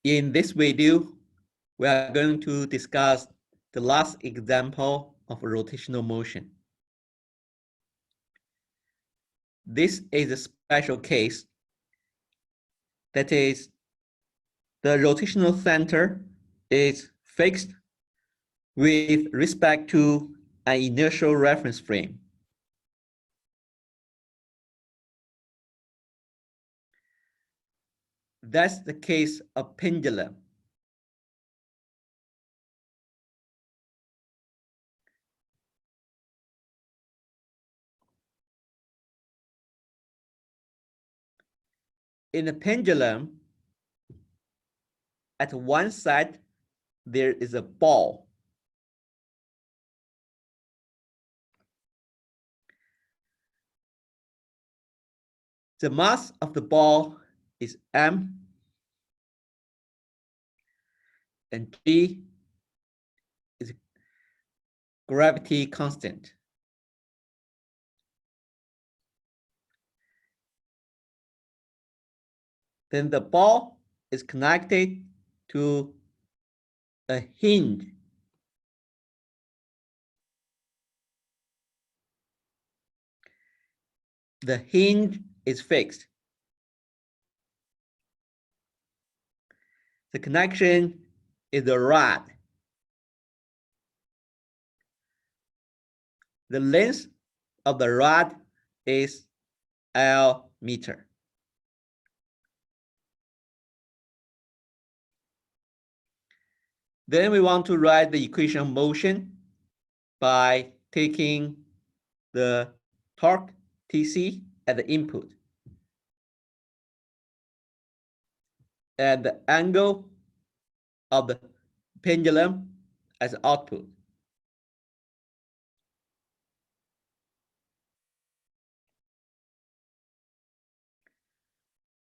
In this video, we are going to discuss the last example of rotational motion. This is a special case. That is, the rotational center is fixed with respect to an inertial reference frame. That's the case of pendulum. In a pendulum, at one side, there is a ball. The mass of the ball is m, and g is gravity constant. Then the ball is connected to a hinge. The hinge is fixed. The connection is the rod. The length of the rod is L meter. Then we want to write the equation of motion by taking the torque Tc at the input and the angle of the pendulum as output.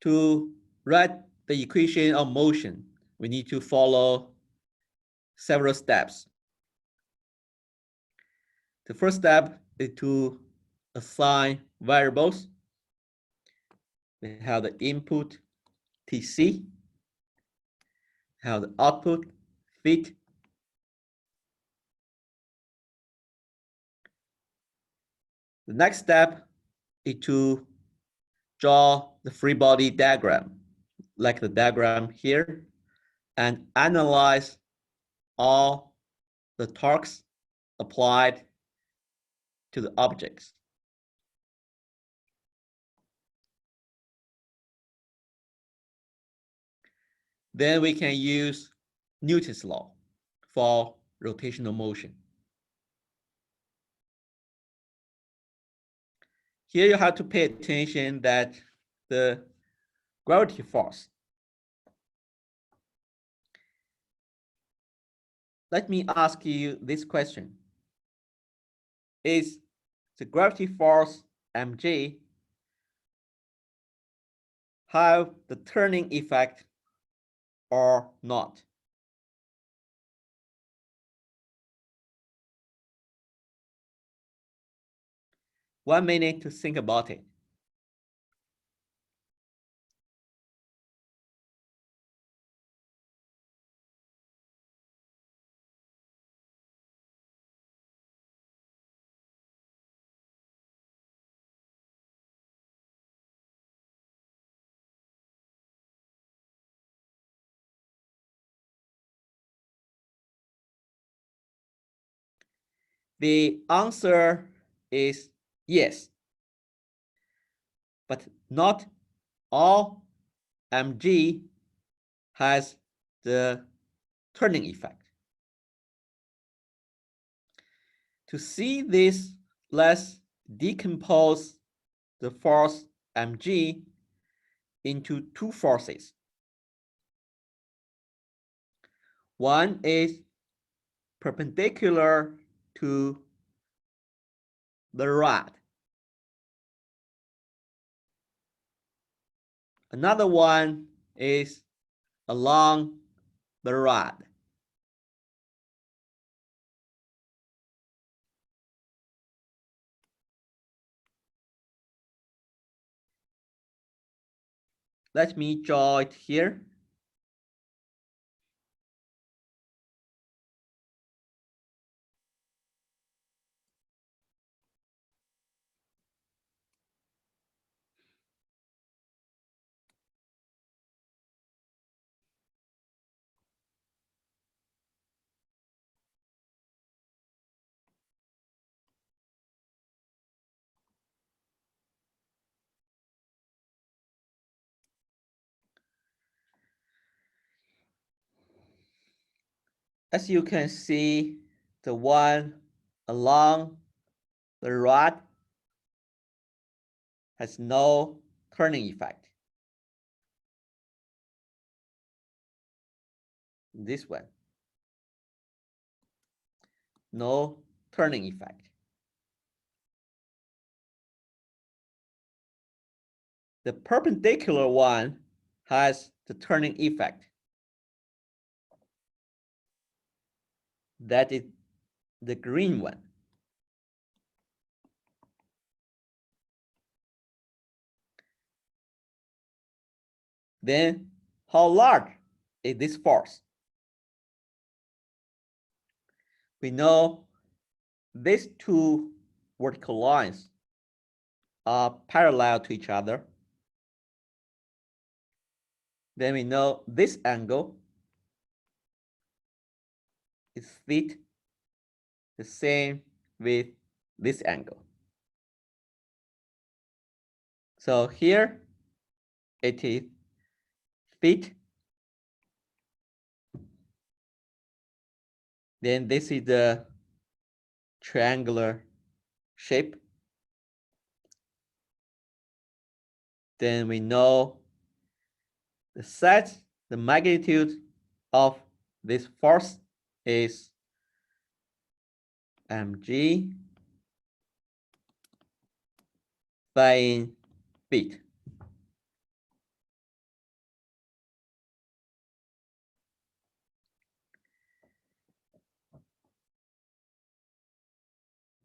To write the equation of motion, we need to follow several steps. The first step is to assign variables. We have the input Tc, have the output feet. The next step is to draw the free body diagram, like the diagram here, and analyze all the torques applied to the objects. Then we can use Newton's law for rotational motion. Here you have to pay attention that the gravity force. Let me ask you this question. Is the gravity force mg have the turning effect or not? One minute to think about it. The answer is yes, but not all mg has the turning effect. To see this, let's decompose the force mg into two forces. One is perpendicular to the rod. Another one is along the rod. Let me draw it here. As you can see, the one along the rod has no turning effect. This one, no turning effect. The perpendicular one has the turning effect. That is the green one. Then how large is this force? We know these two vertical lines are parallel to each other. Then we know this angle is theta, the same with this angle. So here it is theta. Then this is the triangular shape. Then we know the size, the magnitude of this force is mg sin theta.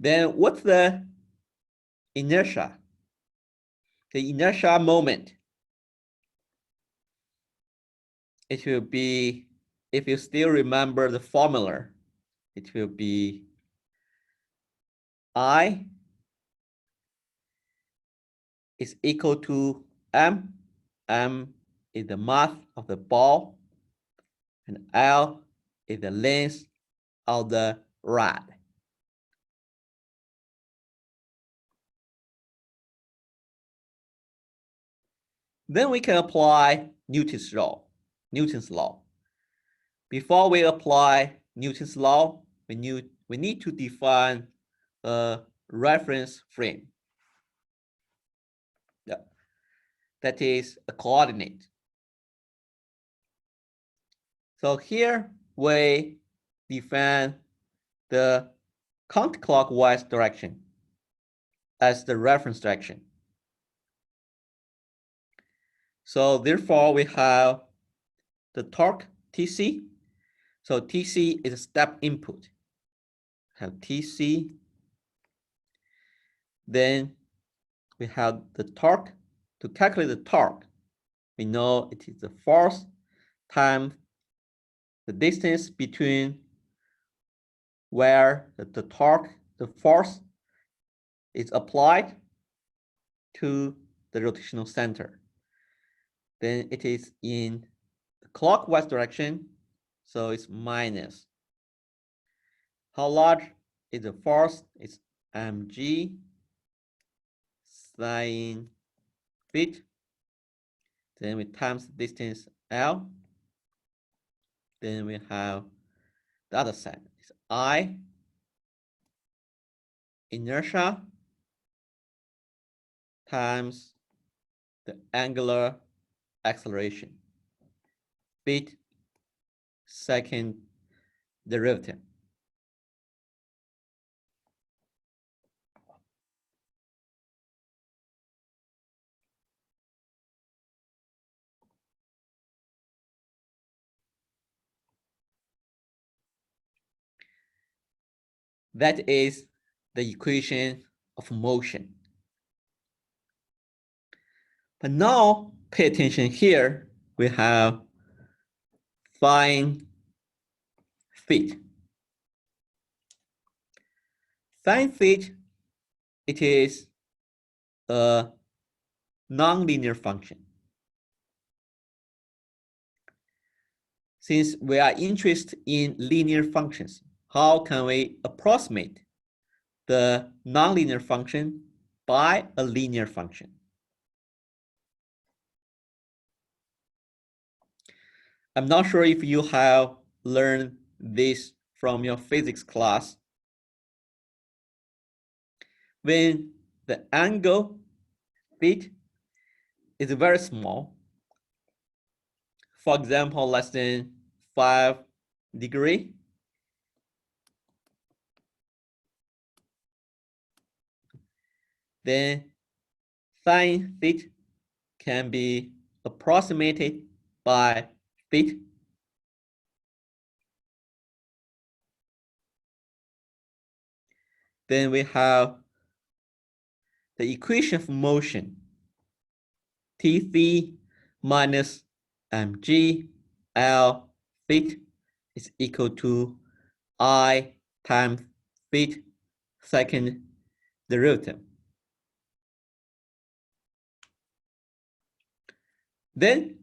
Then what's the inertia? The inertia moment. It will be, if you still remember the formula, it will be I is equal to m. M is the mass of the ball, and L is the length of the rod. Then we can apply Newton's law. Before we apply Newton's law, we need to define a reference frame. That is a coordinate. So here we define the counterclockwise direction as the reference direction. So therefore we have the torque Tc. So Tc is a step input. Have Tc. Then we have the torque. To calculate the torque, we know it is the force times the distance between where the torque, the force is applied to the rotational center. Then it is in the clockwise direction, so it's minus. How large is the force? It's mg sin theta. Then we times the distance L. Then we have the other side. It's I, inertia, times the angular acceleration, theta, second derivative. That is the equation of motion. But now pay attention here. We have sin theta. Sin theta, it is a nonlinear function. Since we are interested in linear functions, how can we approximate the nonlinear function by a linear function? I'm not sure if you have learned this from your physics class. When the angle theta is very small, for example, less than 5 degrees, then sine theta can be approximated by theta. Then we have the equation of motion, Tc minus mg L theta is equal to I times theta second derivative. Then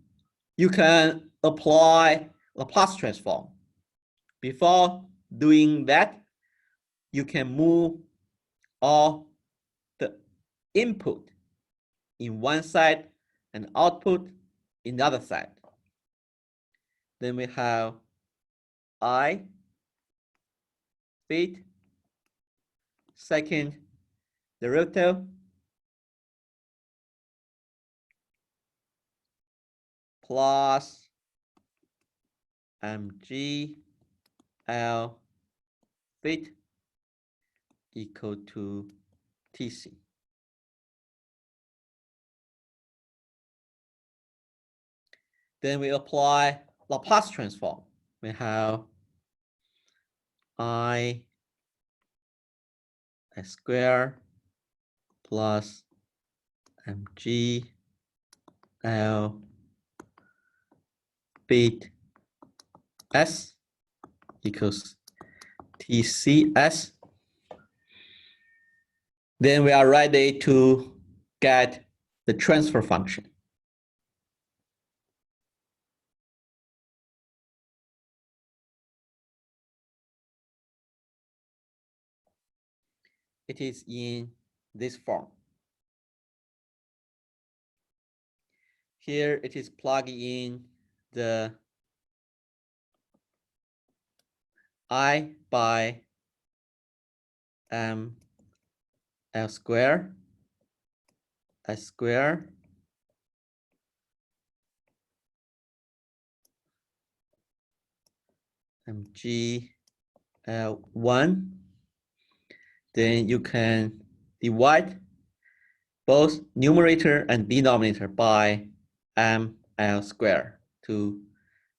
you can apply Laplace transform. Before doing that, you can move all the input in one side and output in the other side. Then we have I theta second derivative plus mg L theta equal to Tc. Then we apply Laplace transform. We have I s squared plus mg L theta s equals TCS. Then we are ready to get the transfer function. It is in this form. Here it is plugging in the I by L squared S squared mg L1. Then you can divide both numerator and denominator by L squared to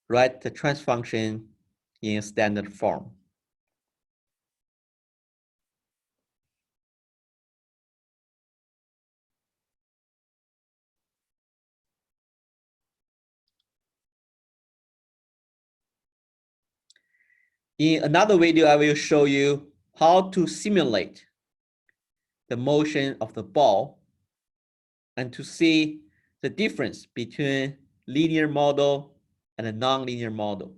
write the transfer function in standard form. In another video, I will show you how to simulate the motion of the ball and to see the difference between linear model and a non-linear model.